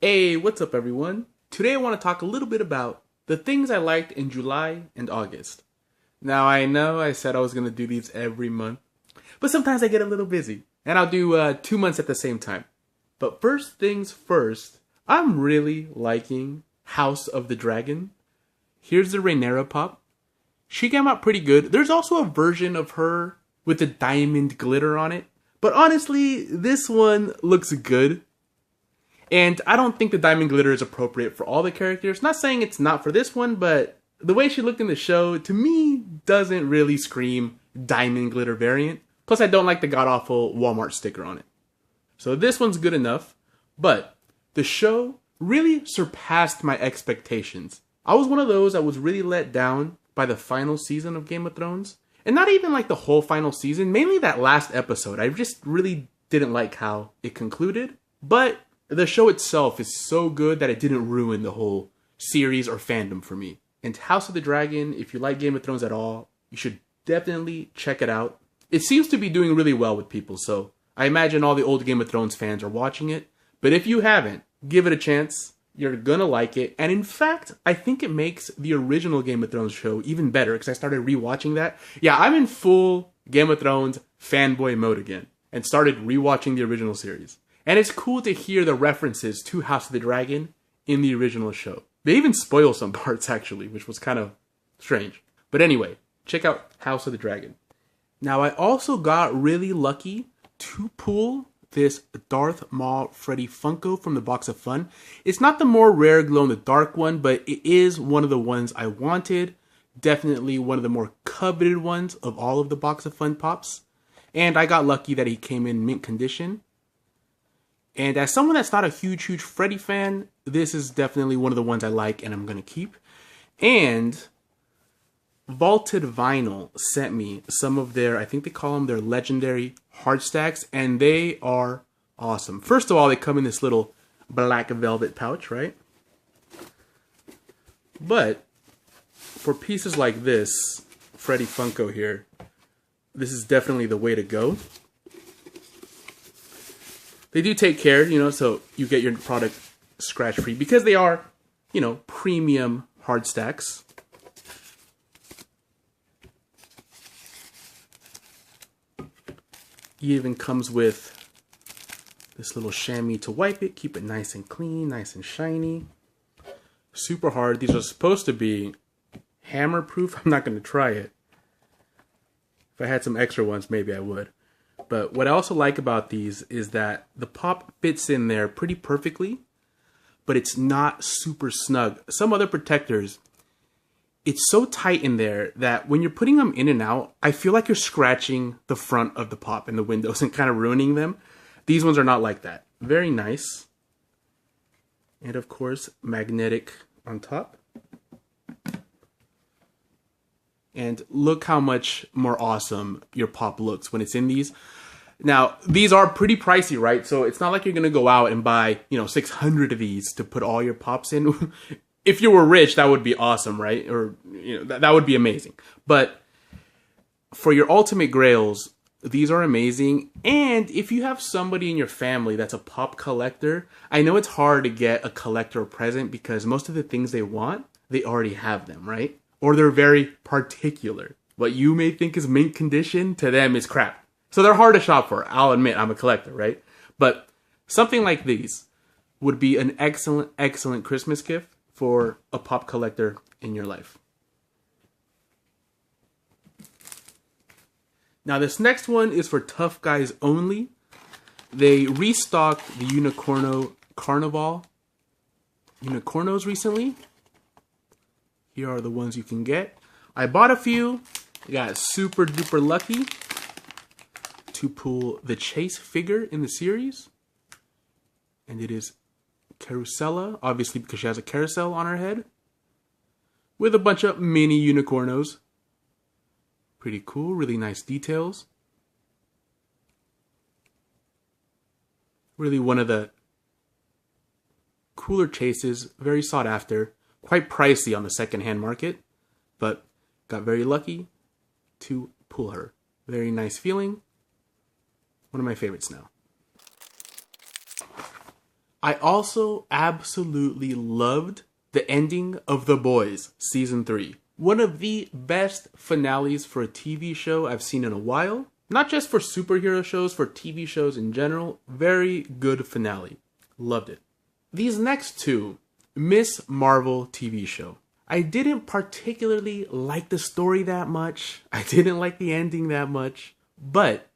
Hey, what's up everyone? Today I want to talk a little bit about the things I liked in July and August. Now I know I said I was going to do these every month, but sometimes I get a little busy, and I'll do 2 months at the same time. But first things first, I'm really liking House of the Dragon. Here's the Rhaenyra pop. She came out pretty good. There's also a version of her with the diamond glitter on it, but honestly, this one looks good. And I don't think the diamond glitter is appropriate for all the characters. Not saying it's not for this one, but the way she looked in the show, to me, doesn't really scream diamond glitter variant. Plus, I don't like the god-awful Walmart sticker on it. So this one's good enough, but the show really surpassed my expectations. I was one of those that was really let down by the final season of Game of Thrones. And not even like the whole final season, mainly that last episode. I just really didn't like how it concluded. But the show itself is so good that it didn't ruin the whole series or fandom for me. And House of the Dragon, if you like Game of Thrones at all, you should definitely check it out. It seems to be doing really well with people, so I imagine all the old Game of Thrones fans are watching it. But if you haven't, give it a chance. You're gonna like it. And in fact, I think it makes the original Game of Thrones show even better because I started rewatching that. Yeah, I'm in full Game of Thrones fanboy mode again and started rewatching the original series. And it's cool to hear the references to House of the Dragon in the original show. They even spoil some parts, actually, which was kind of strange. But anyway, check out House of the Dragon. Now, I also got really lucky to pull this Darth Maul Freddy Funko from the Box of Fun. It's not the more rare glow-in-the-dark one, but it is one of the ones I wanted. Definitely one of the more coveted ones of all of the Box of Fun Pops. And I got lucky that he came in mint condition. And as someone that's not a huge Freddy fan, this is definitely one of the ones I like and I'm going to keep. And Vaulted Vinyl sent me some of their, I think they call them their legendary hard stacks, and they are awesome. First of all, they come in this little black velvet pouch, right? But for pieces like this, Freddy Funko here, this is definitely the way to go. They do take care, so you get your product scratch-free because they are, premium hard stacks. It even comes with this little chamois to wipe it, keep it nice and clean, nice and shiny. Super hard. These are supposed to be hammer-proof. I'm not going to try it. If I had some extra ones, maybe I would. But what I also like about these is that the pop fits in there pretty perfectly, but it's not super snug. Some other protectors, it's so tight in there that when you're putting them in and out, I feel like you're scratching the front of the pop and the windows and kind of ruining them. These ones are not like that. Very nice. And of course, magnetic on top. And look how much more awesome your pop looks when it's in these. Now, these are pretty pricey, right? So it's not like you're going to go out and buy, 600 of these to put all your pops in. If you were rich, that would be awesome, right? Or, that would be amazing. But for your ultimate grails, these are amazing. And if you have somebody in your family that's a pop collector, I know it's hard to get a collector present because most of the things they want, they already have them, right? Or they're very particular. What you may think is mint condition, to them is crap. So they're hard to shop for. I'll admit, I'm a collector, right? But something like these would be an excellent Christmas gift for a pop collector in your life. Now this next one is for tough guys only. They restocked the Unicorno Carnival Unicornos recently. Here are the ones you can get. I bought a few. I got super duper lucky to pull the Chase figure in the series. And it is Carusella, obviously because she has a carousel on her head. With a bunch of mini Unicornos. Pretty cool, really nice details. Really one of the cooler chases, very sought after. Quite pricey on the secondhand market, but got very lucky to pull her. Very nice feeling. One of my favorites now. I also absolutely loved the ending of The Boys Season 3. One of the best finales for a TV show I've seen in a while. Not just for superhero shows, for TV shows in general. Very good finale. Loved it. These next two, Miss Marvel TV show. I didn't particularly like the story that much. I didn't like the ending that much. But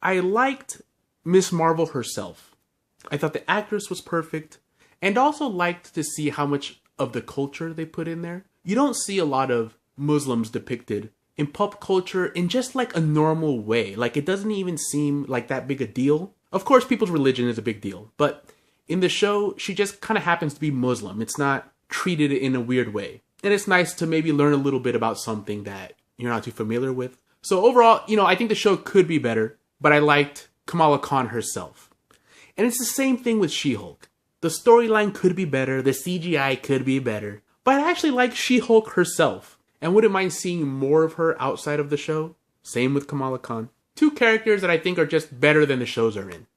I liked Miss Marvel herself. I thought the actress was perfect. And also liked to see how much of the culture they put in there. You don't see a lot of Muslims depicted in pop culture in just like a normal way. Like it doesn't even seem like that big a deal. Of course, people's religion is a big deal. But in the show, she just kind of happens to be Muslim. It's not treated in a weird way. And it's nice to maybe learn a little bit about something that you're not too familiar with. So overall, I think the show could be better. But I liked Kamala Khan herself. And it's the same thing with She-Hulk. The storyline could be better. The CGI could be better. But I actually like She-Hulk herself. And wouldn't mind seeing more of her outside of the show. Same with Kamala Khan. Two characters that I think are just better than the shows are in.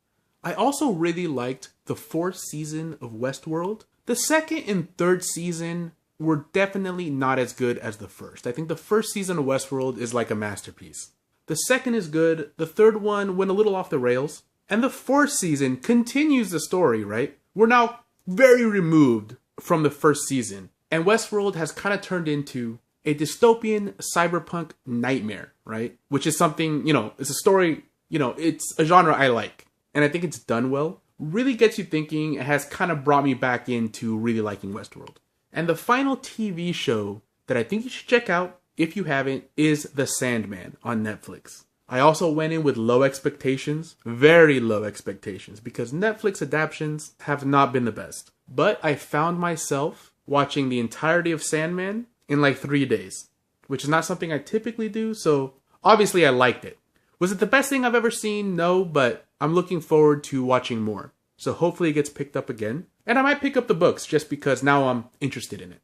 I also really liked the 4th season of Westworld. The 2nd and 3rd season were definitely not as good as the first. I think the 1st season of Westworld is like a masterpiece. The 2nd is good. The 3rd one went a little off the rails. And the 4th season continues the story, right? We're now very removed from the 1st season. And Westworld has kind of turned into a dystopian cyberpunk nightmare, right? Which is something, it's a story, it's a genre I like. And I think it's done well. Really gets you thinking. It has kind of brought me back into really liking Westworld. And the final TV show that I think you should check out, if you haven't, is The Sandman on Netflix. I also went in with low expectations, very low expectations, because Netflix adaptations have not been the best. But I found myself watching the entirety of Sandman in like 3 days, which is not something I typically do, so obviously I liked it. Was it the best thing I've ever seen? No, but I'm looking forward to watching more. So hopefully it gets picked up again. And I might pick up the books just because now I'm interested in it.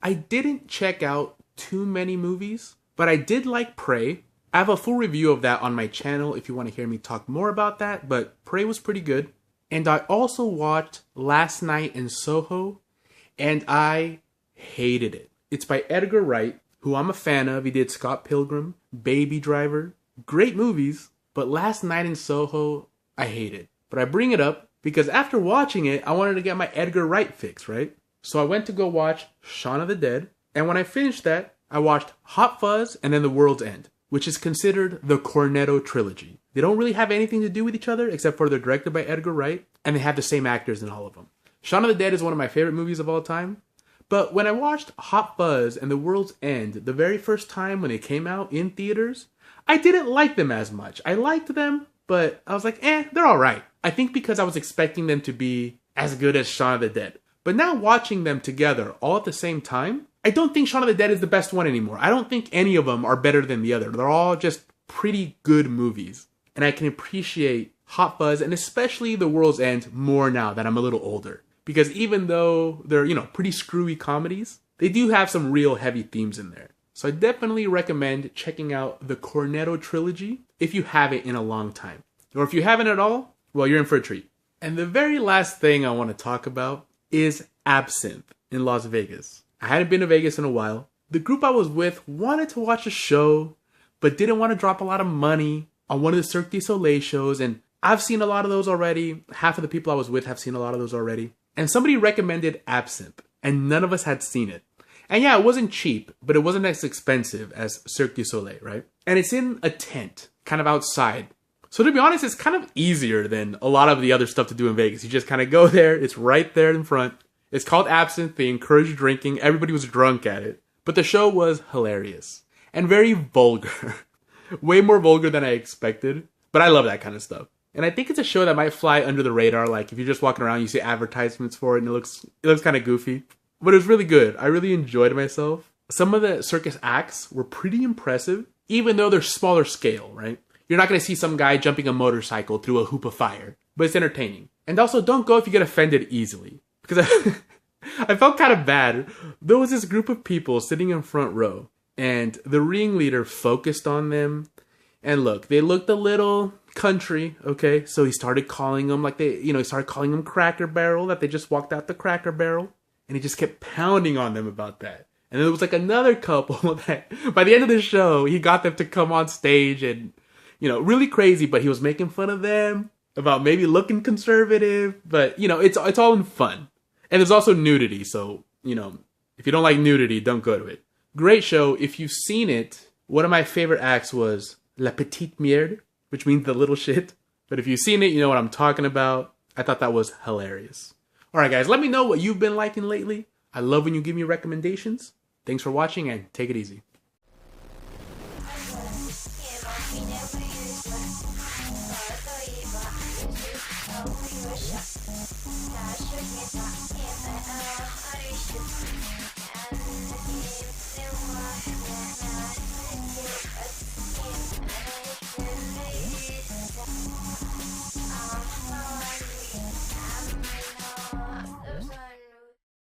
I didn't check out too many movies, but I did like Prey. I have a full review of that on my channel if you want to hear me talk more about that, but Prey was pretty good. And I also watched Last Night in Soho, and I hated it. It's by Edgar Wright, who I'm a fan of. He did Scott Pilgrim, Baby Driver. Great movies, but Last Night in Soho, I hated. But I bring it up because after watching it, I wanted to get my Edgar Wright fix, right? So I went to go watch Shaun of the Dead, and when I finished that, I watched Hot Fuzz and then The World's End, which is considered the Cornetto trilogy. They don't really have anything to do with each other except for they're directed by Edgar Wright, and they have the same actors in all of them. Shaun of the Dead is one of my favorite movies of all time. But when I watched Hot Fuzz and The World's End the very first time when they came out in theaters, I didn't like them as much. I liked them, but I was like, they're alright. I think because I was expecting them to be as good as Shaun of the Dead. But now watching them together all at the same time, I don't think Shaun of the Dead is the best one anymore. I don't think any of them are better than the other. They're all just pretty good movies. And I can appreciate Hot Fuzz and especially The World's End more now that I'm a little older. Because even though they're, pretty screwy comedies, they do have some real heavy themes in there. So I definitely recommend checking out the Cornetto trilogy if you haven't in a long time. Or if you haven't at all, well, you're in for a treat. And the very last thing I want to talk about is Absinthe in Las Vegas. I hadn't been to Vegas in a while. The group I was with wanted to watch a show, but didn't want to drop a lot of money on one of the Cirque du Soleil shows. And I've seen a lot of those already. Half of the people I was with have seen a lot of those already. And somebody recommended Absinthe, and none of us had seen it. And yeah, it wasn't cheap, but it wasn't as expensive as Cirque du Soleil, right? And it's in a tent, kind of outside. So to be honest, it's kind of easier than a lot of the other stuff to do in Vegas. You just kind of go there, it's right there in front. It's called Absinthe, they encourage drinking, everybody was drunk at it. But the show was hilarious, and very vulgar. Way more vulgar than I expected, but I love that kind of stuff. And I think it's a show that might fly under the radar, like if you're just walking around, you see advertisements for it, and it looks kind of goofy. But it was really good. I really enjoyed myself. Some of the circus acts were pretty impressive, even though they're smaller scale, right? You're not going to see some guy jumping a motorcycle through a hoop of fire, but it's entertaining. And also, don't go if you get offended easily. Because I felt kind of bad. There was this group of people sitting in front row, and the ringleader focused on them. And look, they looked a little country, okay? So he started calling them like he started calling them Cracker Barrel, that they just walked out the Cracker Barrel. And he just kept pounding on them about that. And there was like another couple that by the end of the show, he got them to come on stage and, really crazy, but he was making fun of them about maybe looking conservative. But, it's all in fun. And there's also nudity. So, if you don't like nudity, don't go to it. Great show. If you've seen it, one of my favorite acts was La Petite Merde, which means the little shit. But if you've seen it, you know what I'm talking about. I thought that was hilarious. Alright guys, let me know what you've been liking lately. I love when you give me recommendations. Thanks for watching and take it easy.